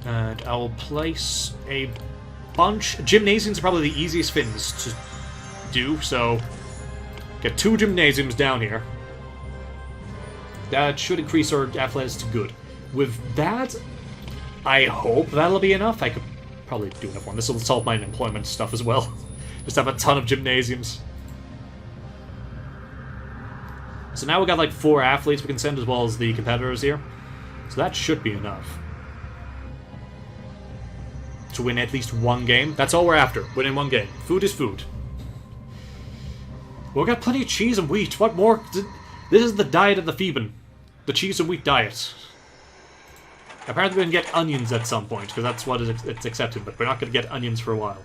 And I'll place a bunch... Gymnasiums are probably the easiest things to do, so... Get 2 gymnasiums down here. That should increase our athletics to good. With that, I hope that'll be enough. I could probably do enough one. This will solve my unemployment stuff as well. Just have a ton of gymnasiums. So now we got like 4 athletes we can send as well as the competitors here. So that should be enough. To win at least 1 game. That's all we're after. Winning 1 game. Food is food. Well, we got plenty of cheese and wheat. What more? This is the diet of the Theban. The cheese and wheat diet. Apparently we can get onions at some point, because that's what it's accepted, but we're not going to get onions for a while.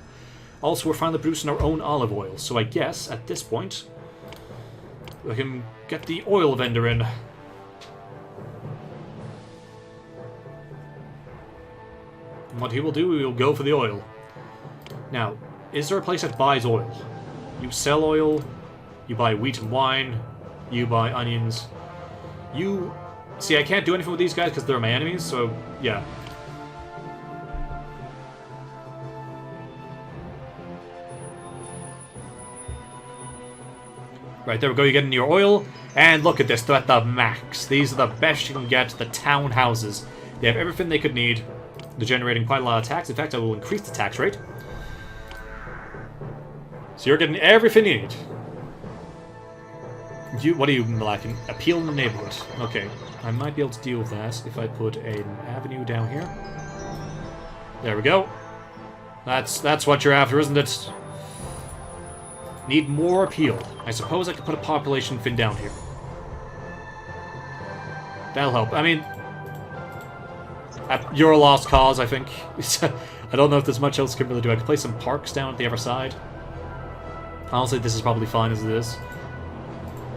Also, we're finally producing our own olive oil, so I guess, at this point, we can get the oil vendor in. And what he will do, we will go for the oil. Now, is there a place that buys oil? You sell oil, you buy wheat and wine, you buy onions. You... See, I can't do anything with these guys because they're my enemies, so, yeah. Right, there we go, you get in your oil, and look at this, they're at the max. These are the best you can get, the town houses. They have everything they could need. They're generating quite a lot of tax. In fact, I will increase the tax rate. So you're getting everything you need. What are you lacking? Appeal in the neighborhood. Okay, I might be able to deal with that if I put an avenue down here. There we go. That's what you're after, isn't it? Need more appeal. I suppose I could put a population fin down here. That'll help. I mean, you're a lost cause, I think. I don't know if there's much else I can really do. I could place some parks down at the other side. Honestly, this is probably fine as it is.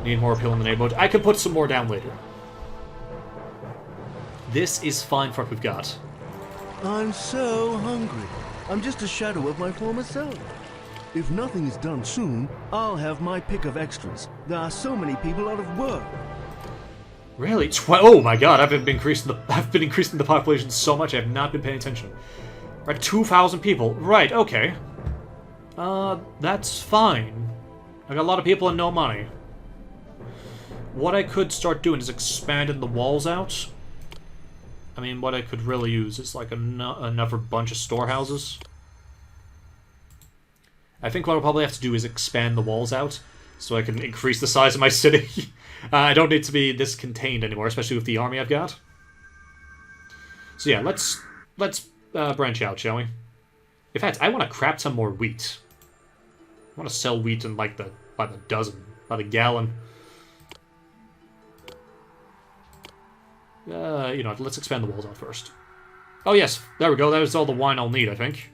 Need more appeal in the neighborhood. I could put some more down later. This is fine for what we've got. I'm so hungry. I'm just a shadow of my former self. If nothing is done soon, I'll have my pick of extras. There are so many people out of work. Really? Oh my god, I've been increasing the population so much I have not been paying attention. Right, 2,000 people. Right, okay. That's fine. I got a lot of people and no money. What I could start doing is expanding the walls out. I mean, what I could really use is like another bunch of storehouses. I think what I'll probably have to do is expand the walls out so I can increase the size of my city. I don't need to be this contained anymore, especially with the army I've got. So yeah, let's branch out, shall we? In fact, I want to crap ton more wheat. I want to sell wheat in like by the dozen, by the gallon. You know, let's expand the walls out first. Oh yes, there we go. That was all the wine I'll need, I think.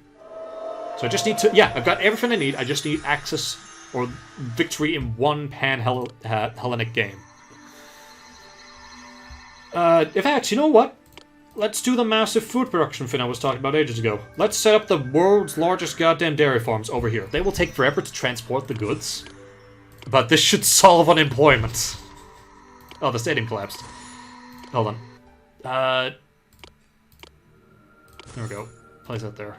So I just need to... Yeah, I've got everything I need. I just need access or victory in one pan-Hellenic game. In fact, you know what? Let's do the massive food production thing I was talking about ages ago. Let's set up the world's largest goddamn dairy farms over here. They will take forever to transport the goods. But this should solve unemployment. Oh, the stadium collapsed. Hold on. There we go. Place that there.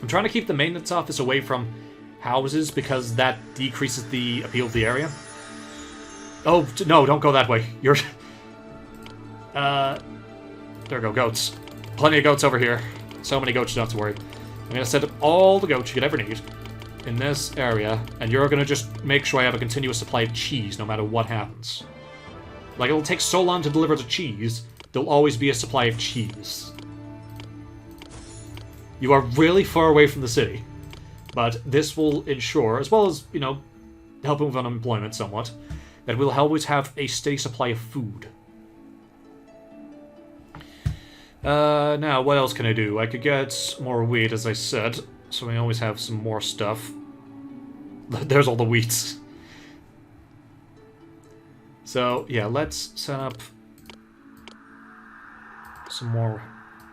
I'm trying to keep the maintenance office away from houses because that decreases the appeal of the area. Oh, no, don't go that way. You're... there we go, goats. Plenty of goats over here. So many goats, you don't have to worry. I'm going to set up all the goats you could ever need in this area, and you're going to just make sure I have a continuous supply of cheese no matter what happens. Like, it'll take so long to deliver the cheese, there'll always be a supply of cheese. You are really far away from the city, but this will ensure, as well as, you know, helping with unemployment somewhat, that we'll always have a steady supply of food. Now, what else can I do? I could get more wheat, as I said, so we always have some more stuff. There's all the wheats. So, yeah, let's set up some more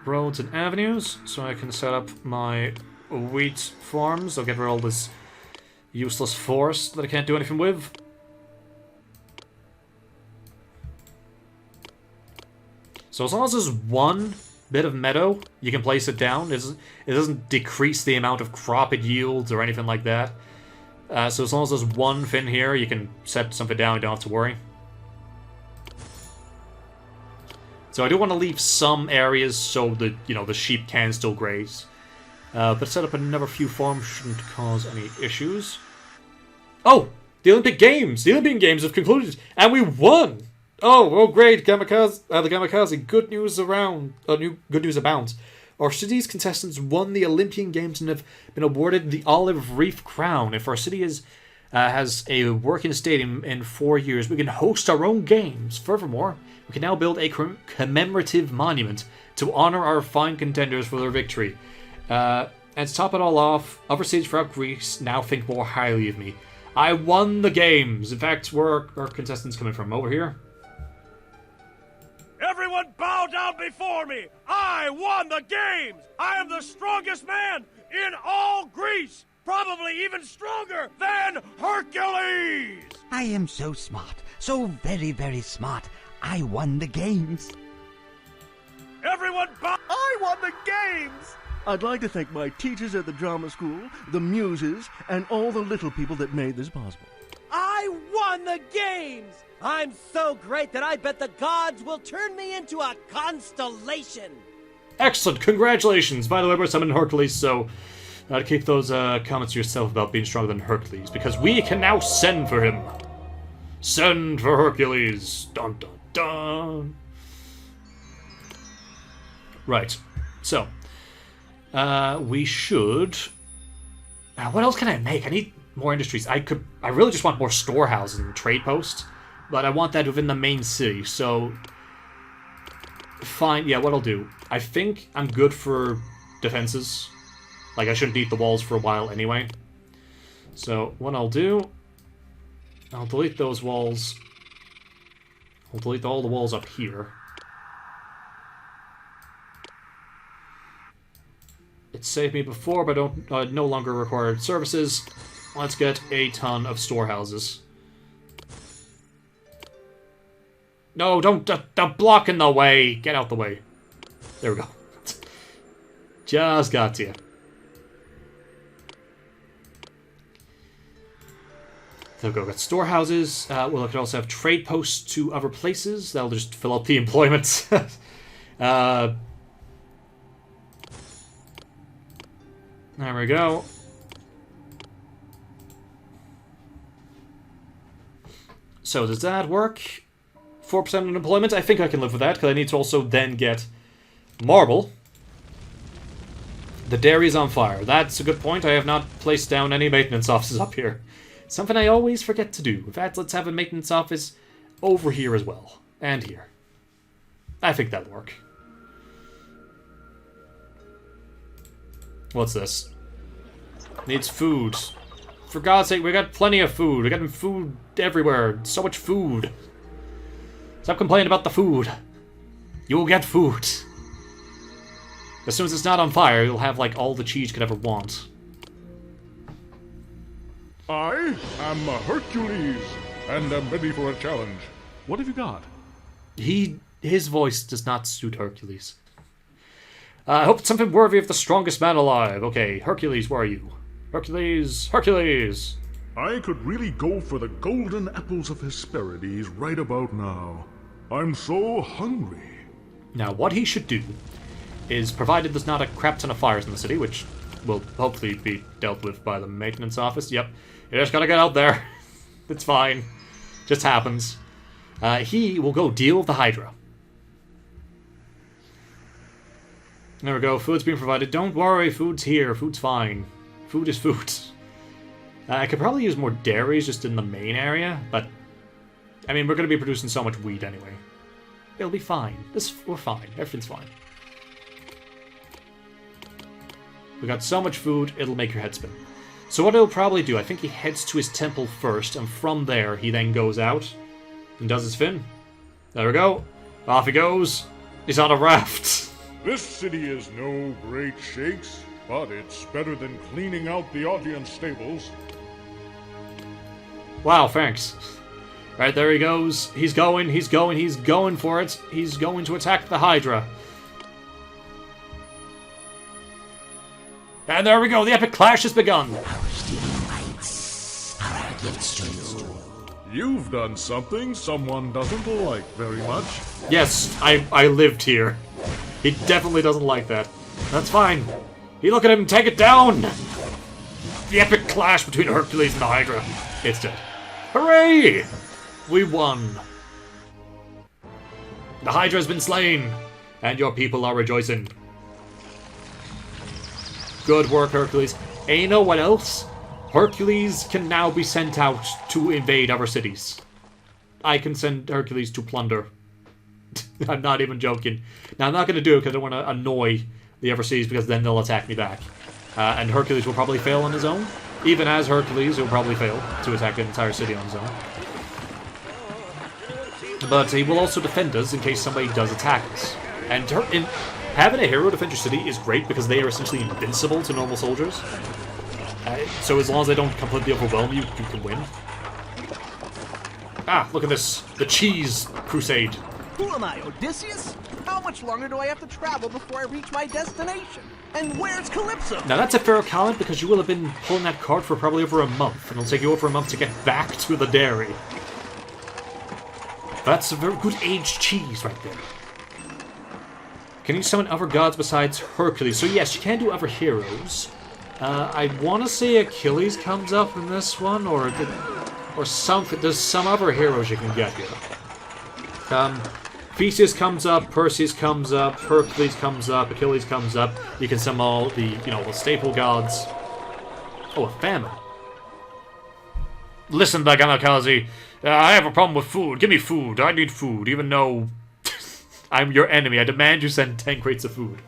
roads and avenues, so I can set up my wheat farms. I'll get rid of all this useless forest that I can't do anything with. So So as long as there's one bit of meadow, you can place it down. It doesn't decrease the amount of crop it yields or anything like that. So as long as there's one fin here, you can set something down, you don't have to worry. So I do want to leave some areas so that, you know, the sheep can still graze. But set up another few farms shouldn't cause any issues. Oh! The Olympic Games! The Olympian Games have concluded, and we won! Oh, great, Gamakazi, the Gamakazi. Good news abounds. Our city's contestants won the Olympian Games and have been awarded the Olive Reef Crown. If our city has a working stadium in 4 years, we can host our own games. Furthermore, we can now build a commemorative monument to honor our fine contenders for their victory. And to top it all off, other cities throughout Greece now think more highly of me. I won the games. In fact, where are our contestants coming from? Over here? Everyone bow down before me! I won the games! I am the strongest man in all Greece! Probably even stronger than Hercules! I am so smart, so very, very smart. I won the games. Everyone bow... I won the games! I'd like to thank my teachers at the drama school, the muses, and all the little people that made this possible. I won the games! I'm so great that I bet the gods will turn me into a constellation! Excellent, congratulations! By the way, we're summoning Hercules, so keep those comments to yourself about being stronger than Hercules, because we can now send for him. Send for Hercules! Dun dun dun! Right, so... we should... what else can I make? I need more industries. I really just want more storehouses and trade posts. But I want that within the main city, so... Fine, yeah, what I'll do. I think I'm good for defenses. Like, I shouldn't need the walls for a while anyway. So, what I'll do... I'll delete those walls. I'll delete all the walls up here. It saved me before, but don't no longer require services. Let's get a ton of storehouses. No, don't block in the way. Get out the way. There we go. Just got to you. There we go. Got storehouses. Well, I could also have trade posts to other places. That'll just fill up the employment. There we go. So does that work? 4% unemployment? I think I can live with that, because I need to also then get marble. The dairy is on fire. That's a good point. I have not placed down any maintenance offices up here. Something I always forget to do. In fact, let's have a maintenance office over here as well. And here. I think that'll work. What's this? Needs food. For God's sake, we got plenty of food. We got food everywhere. So much food. Stop complaining about the food. You will get food. As soon as it's not on fire, you'll have, like, all the cheese you could ever want. I am Hercules, and am ready for a challenge. What have you got? His voice does not suit Hercules. I hope it's something worthy of the strongest man alive. Okay, Hercules, where are you? Hercules! Hercules! I could really go for the golden apples of Hesperides right about now. I'm so hungry. Now, what he should do is, provided there's not a crap ton of fires in the city, which will hopefully be dealt with by the maintenance office. Yep, you just gotta get out there. It's fine. Just happens. He will go deal with the Hydra. There we go, food's being provided. Don't worry, food's here. Food's fine. Food is food. I could probably use more dairies just in the main area, but... I mean, we're going to be producing so much wheat anyway. It'll be fine. We're fine. Everything's fine. We got so much food, it'll make your head spin. So what he'll probably do, I think he heads to his temple first, and from there, he then goes out and does his fin. There we go. Off he goes. He's on a raft. This city is no great shakes, but it's better than cleaning out the audience stables. Wow, thanks. Right, there he goes. He's going for it. He's going to attack the Hydra. And there we go, the epic clash has begun. You've done something someone doesn't like very much. Yes, I lived here. He definitely doesn't like that. That's fine. You look at him, take it down! The epic clash between Hercules and the Hydra. It's dead. Hooray! We won. The Hydra has been slain, and your people are rejoicing. Good work, Hercules. And you know what else? Hercules can now be sent out to invade other cities. I can send Hercules to plunder. I'm not even joking. Now, I'm not going to do it because I don't want to annoy the other cities because then they'll attack me back. And Hercules will probably fail on his own. Even as Hercules, he'll probably fail to attack an entire city on his own. But he will also defend us in case somebody does attack us. And having a hero defend your city is great because they are essentially invincible to normal soldiers. So as long as they don't completely overwhelm you, you can win. Ah, look at this. The cheese crusade. Who am I, Odysseus? How much longer do I have to travel before I reach my destination? And where's Calypso? Now that's a fair comment because you will have been pulling that cart for probably over a month. And it'll take you over a month to get back to the dairy. That's a very good aged cheese right there. Can you summon other gods besides Hercules? So yes, you can do other heroes. I want to say Hecules comes up in this one, or something. There's some other heroes you can get here. Theseus comes up, Perseus comes up, Hercules comes up, Achilles comes up. You can summon all the, the staple gods. Oh, a famine. Listen, TheGamakazi, I have a problem with food. Give me food. I need food, even though I'm your enemy. I demand you send 10 crates of food.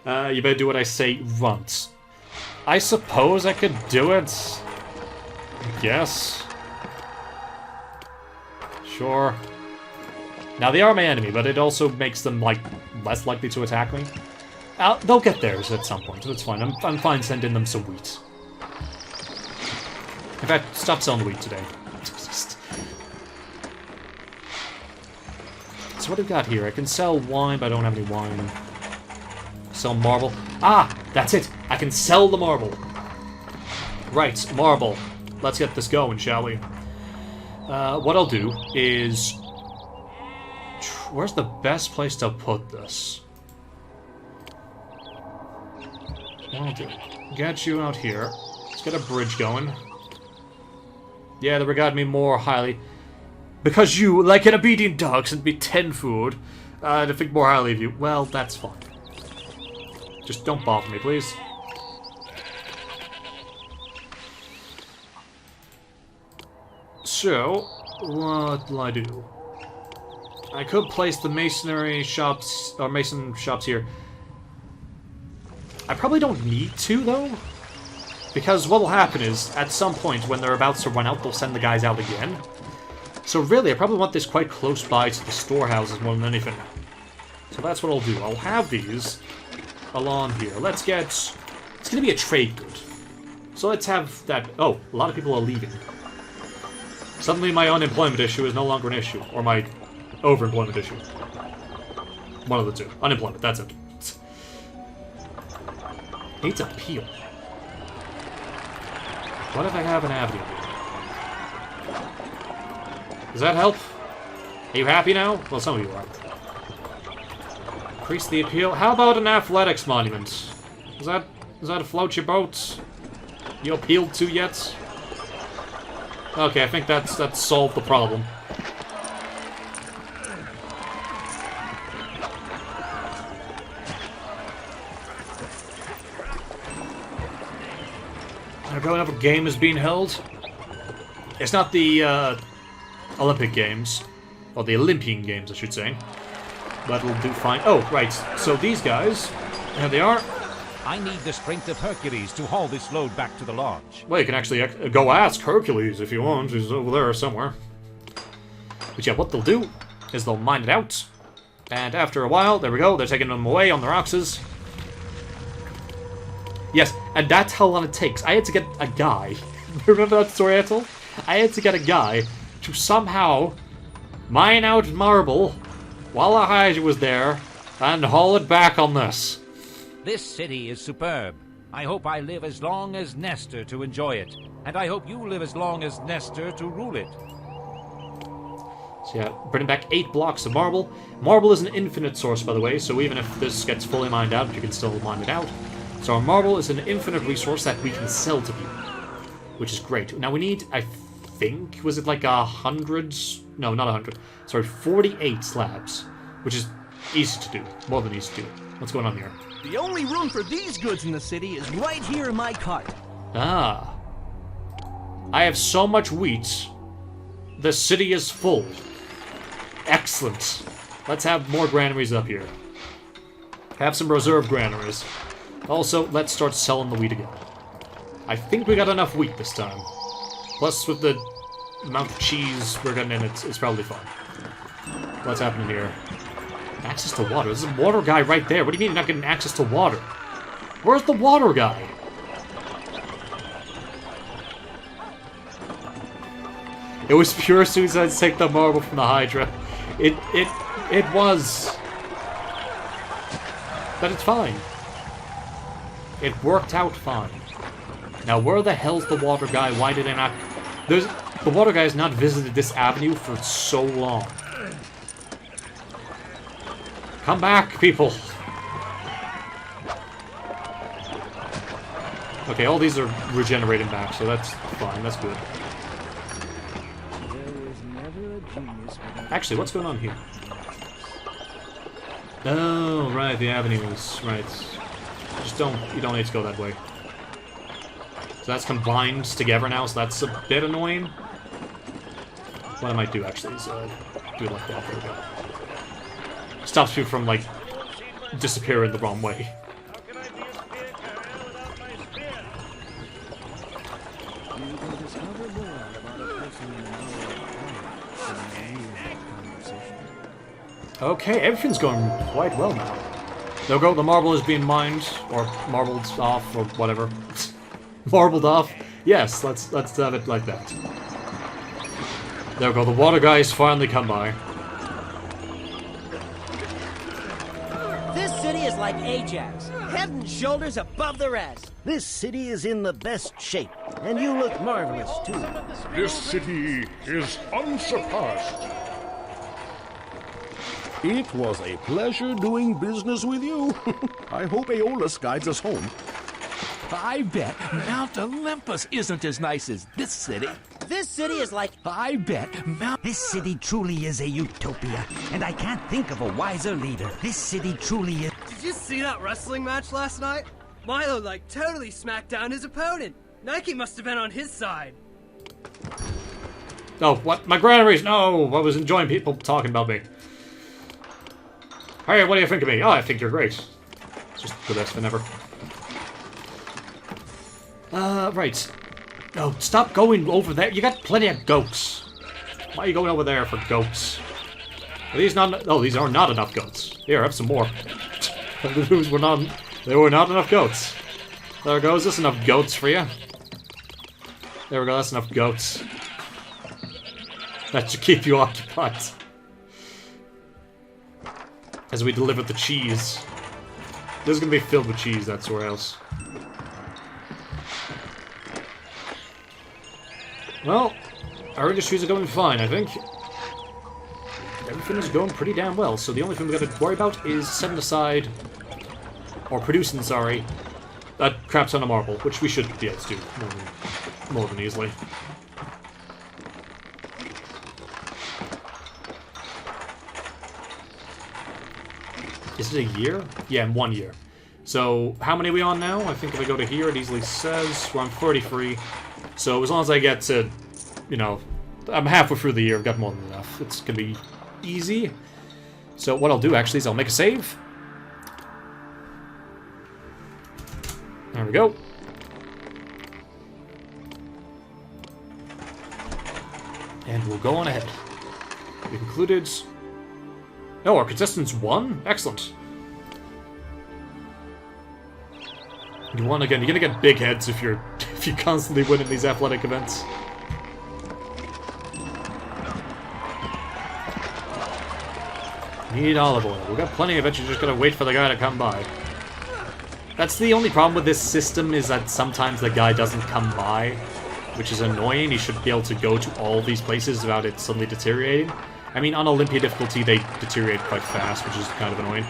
You better do what I say, runt. I suppose I could do it. Yes. Sure. Now, they are my enemy, but it also makes them, less likely to attack me. They'll get theirs at some point, so it's fine. I'm fine sending them some wheat. In fact, stop selling the wheat today. So what do we got here? I can sell wine, but I don't have any wine. Sell marble. Ah! That's it! I can sell the marble! Right, marble. Let's get this going, shall we? What I'll do is... Where's the best place to put this? What I'll do... Get you out here. Let's get a bridge going. Yeah, they regard me more highly. Because you, like an obedient dog, sent me 10 food. To think more highly of you. Well, that's fine. Just don't bother me, please. So, what will I do? I could place the masonry shops, or mason shops here. I probably don't need to, though. Because what will happen is, at some point, when they're about to run out, they'll send the guys out again. So really, I probably want this quite close by to the storehouses more than anything. So that's what I'll do. I'll have these along here. Let's get... It's going to be a trade good. So let's have that... Oh, a lot of people are leaving. Suddenly my unemployment issue is no longer an issue. Or my overemployment issue. One of the two. Unemployment, that's it. Needs a peel. What if I have an avenue? Does that help? Are you happy now? Well, some of you are. Increase the appeal. How about an athletics monument? Does that float your boat? You appealed to yet? Okay, I think that's solved the problem. Another game is being held. It's not the Olympic Games, or the Olympian Games, I should say. But it'll do fine. Oh, right. So these guys, here they are. I need the strength of Hercules to haul this load back to the lodge. Well, you can actually go ask Hercules if you want. He's over there somewhere. But yeah, what they'll do is they'll mine it out. And after a while, there we go, they're taking them away on their oxes. Yes, and that's how long it takes. I had to get a guy. Remember that story I told? I had to get a guy to somehow mine out marble while a Hydra was there and haul it back on this. This city is superb. I hope I live as long as Nestor to enjoy it. And I hope you live as long as Nestor to rule it. So yeah, bringing back 8 blocks of marble. Marble is an infinite source, by the way, so even if this gets fully mined out, you can still mine it out. So our marble is an infinite resource that we can sell to people, which is great. Now we need, I think, was it like 100? No, not 100. Sorry, 48 slabs, which is easy to do. More than easy to do. What's going on here? The only room for these goods in the city is right here in my cart. Ah. I have so much wheat. The city is full. Excellent. Let's have more granaries up here. Have some reserve granaries. Also, let's start selling the wheat again. I think we got enough wheat this time. Plus, with the amount of cheese we're getting in, it's probably fine. What's happening here? Access to water. There's a water guy right there. What do you mean you're not getting access to water? Where's the water guy? It was pure suicide to take the marble from the Hydra. It was. But it's fine. It worked out fine. Now, where the hell's the water guy? Why did I not... The water guy has not visited this avenue for so long. Come back, people. Okay, all these are regenerating back, so that's fine. That's good. Actually, what's going on here? Oh, right, the avenue is... Right. You don't need to go that way. So that's combined together now, so that's a bit annoying. What I might do, actually, is do it like that. There we go. Stops you from, like, disappearing the wrong way. Okay, everything's going quite well now. There we go, the marble is being mined, or marbled off, or whatever. Marbled off? Yes, let's have it like that. There we go, the water guys finally come by. This city is like Ajax, head and shoulders above the rest. This city is in the best shape, and you look marvelous, too. This city is unsurpassed. It was a pleasure doing business with you. I hope Aeolus guides us home. I bet Mount Olympus isn't as nice as this city. This city is like... I bet Mount... This city truly is a utopia, and I can't think of a wiser leader. This city truly is... Did you see that wrestling match last night? Milo, totally smacked down his opponent. Nike must have been on his side. Oh, what? My granaries! No! I was enjoying people talking about me. Hey, what do you think of me? Oh, I think you're great. It's just the best thing ever. Right. Oh, stop going over there. You got plenty of goats. Why are you going over there for goats? Are these not... Oh, these are not enough goats. Here, have some more. There were not enough goats. There goes. That's enough goats for you. There we go. That's enough goats. That should keep you occupied. As we deliver the cheese. This is going to be filled with cheese, that's where else. Well, our industries are going fine, I think. Everything is going pretty damn well, so the only thing we got to worry about is setting aside, or producing, sorry, a crap ton of marble, which we should be able to do more than easily. Is it a year? Yeah, in 1 year. So, how many are we on now? I think if I go to here, it easily says we're on 33. So, as long as I get to, you know, I'm halfway through the year, I've got more than enough. It's gonna be easy. So, what I'll do actually is I'll make a save. There we go. And we'll go on ahead. We concluded... Oh, our contestants won? Excellent. You won again. You're gonna get big heads if you constantly win in these athletic events. Need olive oil. We've got plenty of it, you just gotta wait for the guy to come by. That's the only problem with this system, is that sometimes the guy doesn't come by, which is annoying. He should be able to go to all these places without it suddenly deteriorating. I mean, on Olympia difficulty, they deteriorate quite fast, which is kind of annoying.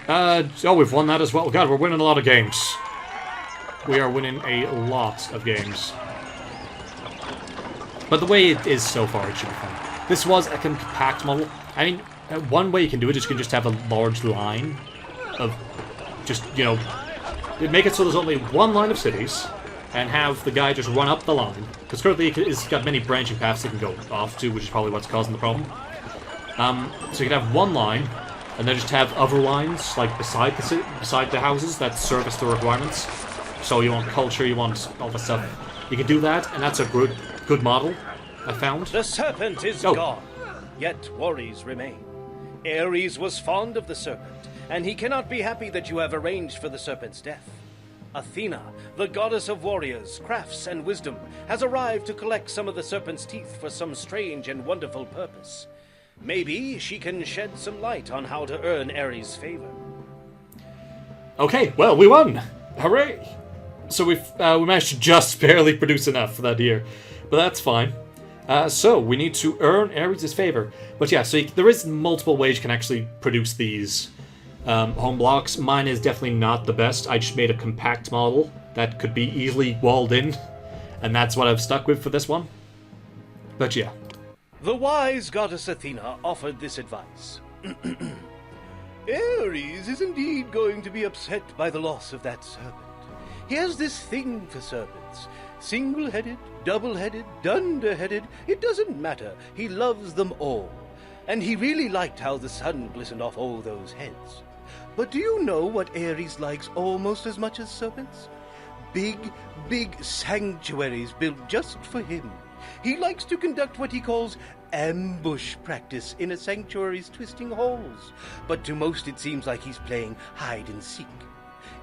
Oh, we've won that as well. God, we're winning a lot of games. We are winning a lot of games. But the way it is so far, it should be fun. This was a compact model. I mean, one way you can do it is you can just have a large line of just, you know, make it so there's only one line of cities, and have the guy just run up the line. Because currently it's got many branching paths he can go off to, which is probably what's causing the problem. So you can have one line, and then just have other lines, like beside the houses, that service the requirements. So you want culture, you want all the stuff. You can do that, and that's a good model, I found. The serpent is gone, yet worries remain. Ares was fond of the serpent, and he cannot be happy that you have arranged for the serpent's death. Athena, the goddess of warriors, crafts, and wisdom, has arrived to collect some of the serpent's teeth for some strange and wonderful purpose. Maybe she can shed some light on how to earn Ares' favor. Okay, well, we won! Hooray! So we managed to just barely produce enough for that year, but that's fine. So we need to earn Ares' favor. But yeah, so there is multiple ways you can actually produce these home blocks. Mine is definitely not the best. I just made a compact model that could be easily walled in, and that's what I've stuck with for this one. But yeah. The wise goddess Athena offered this advice. Ares is indeed going to be upset by the loss of that serpent. He has this thing for serpents. Single-headed, double-headed, dunder-headed, it doesn't matter. He loves them all. And he really liked how the sun glistened off all those heads. But do you know what Ares likes almost as much as serpents? Big, big sanctuaries built just for him. He likes to conduct what he calls ambush practice in a sanctuary's twisting halls. But to most it seems like he's playing hide and seek.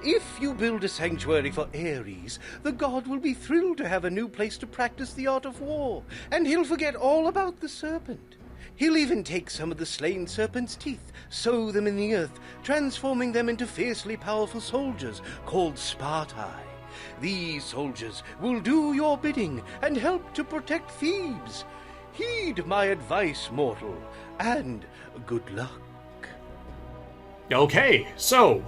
If you build a sanctuary for Ares, the god will be thrilled to have a new place to practice the art of war, and he'll forget all about the serpent. He'll even take some of the slain serpent's teeth, sow them in the earth, transforming them into fiercely powerful soldiers called Spartai. These soldiers will do your bidding and help to protect Thebes. Heed my advice, mortal, and good luck. Okay, so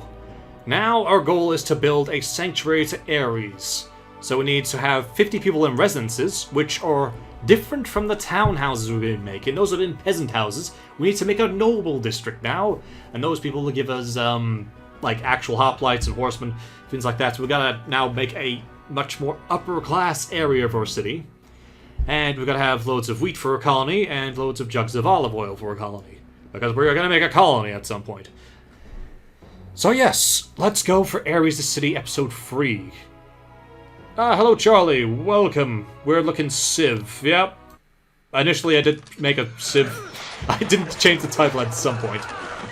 now our goal is to build a sanctuary to Ares. So we need to have 50 people in residences, which are different from the townhouses we've been making. Those have been peasant houses. We need to make a noble district now, and those people will give us like actual hoplites and horsemen, things like that. So we gotta now make a much more upper class area of our city. And we're gonna have loads of wheat for a colony and loads of jugs of olive oil for a colony, because we're gonna make a colony at some point. So yes, let's go for Ares' City episode 3. Hello Charlie, welcome. We're looking Civ. Yep. Initially I did make a Civ. I didn't change the title at some point.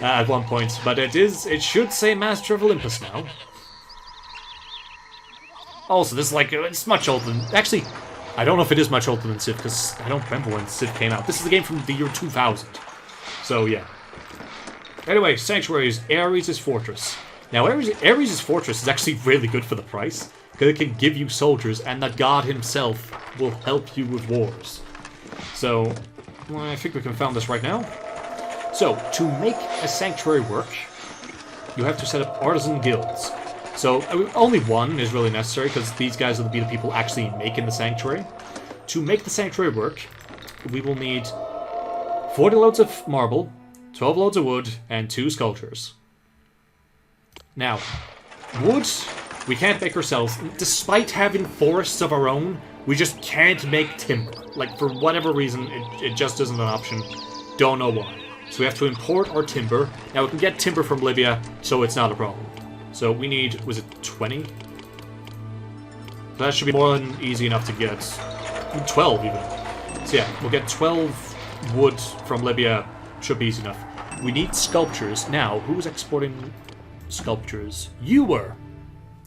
At one point, but it should say Master of Olympus now. Also, this is like, it's much older than, actually, I don't know if it is much older than Civ, because I don't remember when Civ came out. This is a game from the year 2000. So yeah. Anyway, Sanctuaries, Ares' Fortress. Now, Ares' Fortress is actually really good for the price, because it can give you soldiers, and the god himself will help you with wars. So, well, I think we can found this right now. So, to make a sanctuary work, you have to set up artisan guilds. So, only one is really necessary, because these guys will be the people actually making the sanctuary. To make the sanctuary work, we will need 40 loads of marble, 12 loads of wood, and 2 sculptures. Now, wood, we can't make ourselves. Despite having forests of our own, we just can't make timber. Like, for whatever reason, it just isn't an option. Don't know why. So we have to import our timber. Now, we can get timber from Libya, so it's not a problem. So we need, was it 20? That should be more than easy enough to get. 12 even. So yeah, we'll get 12 wood from Libya. Should be easy enough. We need sculptures. Now, who's exporting sculptures? You were.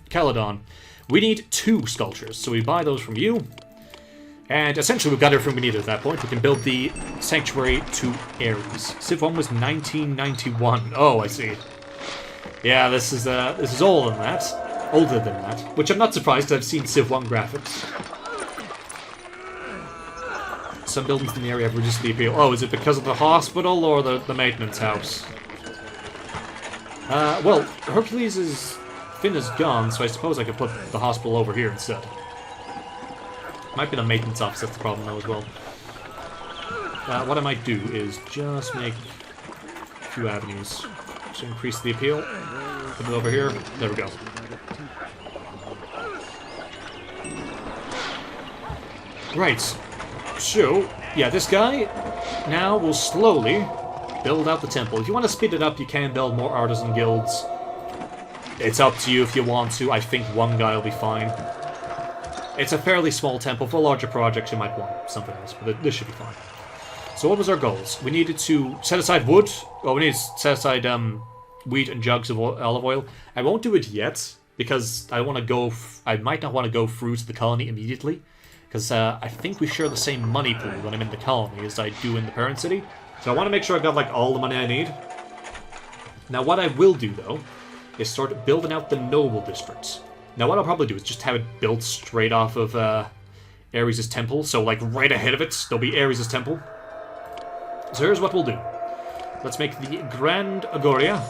Caledon. We need 2 sculptures, so we buy those from you. And essentially we've got everything we need at that point. We can build the sanctuary to Ares. Civ 1 was 1991. Oh, I see. Yeah, this is older than that. Older than that. Which I'm not surprised because I've seen Civ 1 graphics. Some buildings in the area have reduced the appeal. Oh, is it because of the hospital or the maintenance house? Well, Hercules' fin is gone, so I suppose I could put the hospital over here instead. Might be the maintenance office that's the problem though as well. What I might do is just make a few avenues. Just increase the appeal. Put it over here. There we go. Right. So, yeah, this guy now will slowly build out the temple. If you want to speed it up, you can build more artisan guilds. It's up to you if you want to. I think one guy will be fine. It's a fairly small temple. For larger projects, you might want something else, but this should be fine. So what was our goals? We needed to set aside wood. Well, we need to set aside wheat and jugs of olive oil. I won't do it yet, because I want to go... I might not want to go through to the colony immediately, because I think we share the same money pool when I'm in the colony as I do in the parent city. So I want to make sure I've got, like, all the money I need. Now, what I will do, though, is start building out the noble districts. Now, what I'll probably do is just have it built straight off of Ares' temple. So, like, right ahead of it, there'll be Ares' temple. So here's what we'll do. Let's make the Grand Agoria.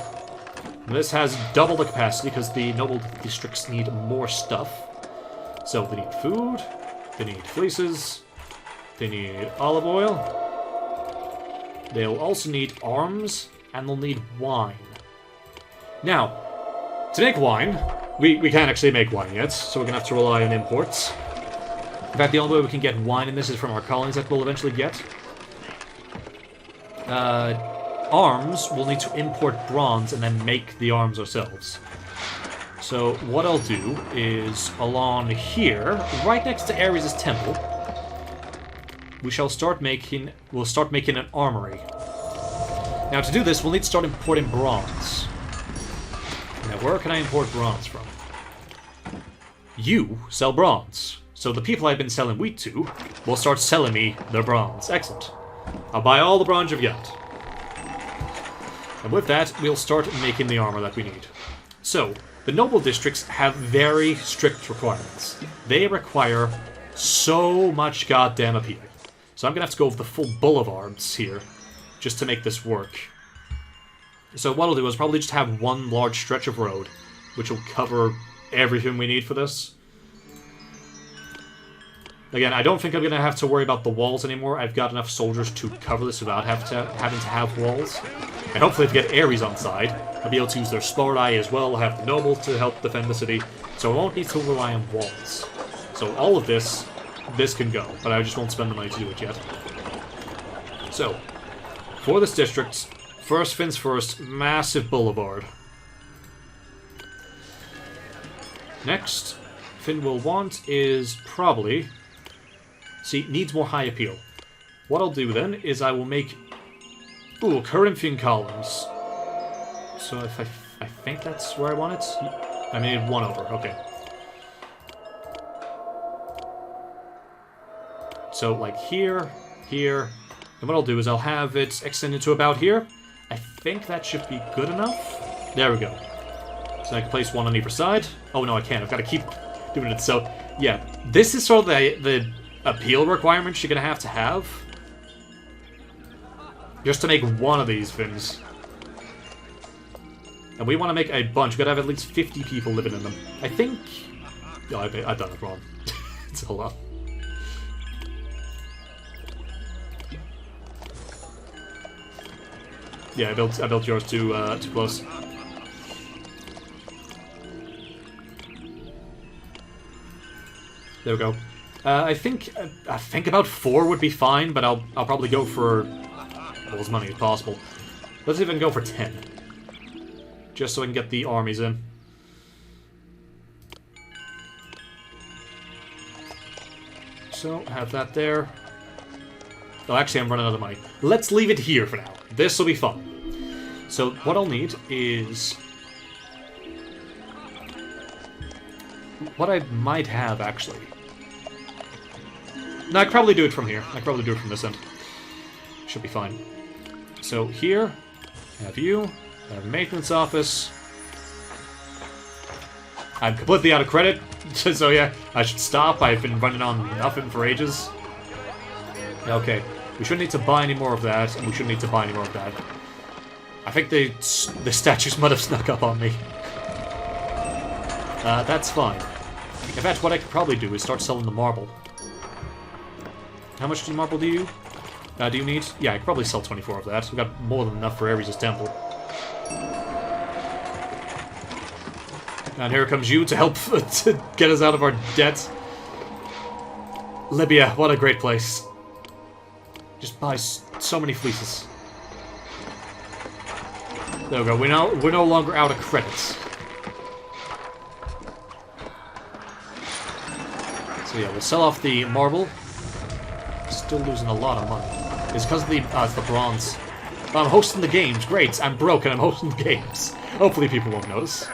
This has double the capacity because the noble districts need more stuff. So they need food, they need fleeces, they need olive oil. They'll also need arms, and they'll need wine. Now, to make wine, we can't actually make wine yet, so we're going to have to rely on imports. In fact, the only way we can get wine in this is from our colonies that we'll eventually get. Arms, we'll need to import bronze and then make the arms ourselves. So what I'll do is, along here, right next to Ares' temple, we'll start making an armory. Now to do this, we'll need to start importing bronze. Now where can I import bronze from? You sell bronze. So the people I've been selling wheat to will start selling me their bronze. Excellent. I'll buy all the bronze you've got. And with that, we'll start making the armor that we need. So, the noble districts have very strict requirements. They require so much goddamn appeal. So I'm going to have to go with the full boulevards here, just to make this work. So what I'll do is probably just have one large stretch of road, which will cover everything we need for this. Again, I don't think I'm going to have to worry about the walls anymore. I've got enough soldiers to cover this without having to have walls. And hopefully to get Ares on side, I'll be able to use their Sport Eye as well. I'll have the nobles to help defend the city, so I won't need to rely on walls. So all of this can go, but I just won't spend the money to do it yet. So, for this district, first things first, massive boulevard. Next, thing we'll want is probably... See, needs more high appeal. What I'll do then is I will make... Ooh, Corinthian columns. So if I think that's where I want it. I made one over, okay. So, like here, here, and what I'll do is I'll have it extended to about here. I think that should be good enough. There we go. So I can place one on either side. Oh no, I can't. I've got to keep doing it. So, yeah, this is sort of the appeal requirements you're going to have. Just to make one of these things. And we want to make a bunch. We've got to have at least 50 people living in them. I think... Oh, I've done it wrong. It's a lot. Yeah, I built yours too close. There we go. I think about 4 would be fine, but I'll probably go for as many as possible. Let's even go for 10, just so I can get the armies in. So have that there. Oh, actually, I'm running out of money. Let's leave it here for now. This will be fun. So what I'll need is what I might have actually. No, I could probably do it from here. I could probably do it from this end. Should be fine. So here, I have you. I have a maintenance office. I'm completely out of credit, so yeah, I should stop. I've been running on nothing for ages. Okay, we shouldn't need to buy any more of that, and we shouldn't need to buy any more of that. I think the statues might have snuck up on me. That's fine. In fact, what I could probably do is start selling the marble. How much marble do you need? Yeah, I could probably sell 24 of that. We've got more than enough for Ares' temple. And here comes you to help to get us out of our debt. Libya, what a great place. Just buy so many fleeces. There we go. We're no longer out of credits. So yeah, we'll sell off the marble. Still losing a lot of money. It's because of it's the bronze. I'm hosting the games. Great. I'm broke and I'm hosting the games. Hopefully people won't notice.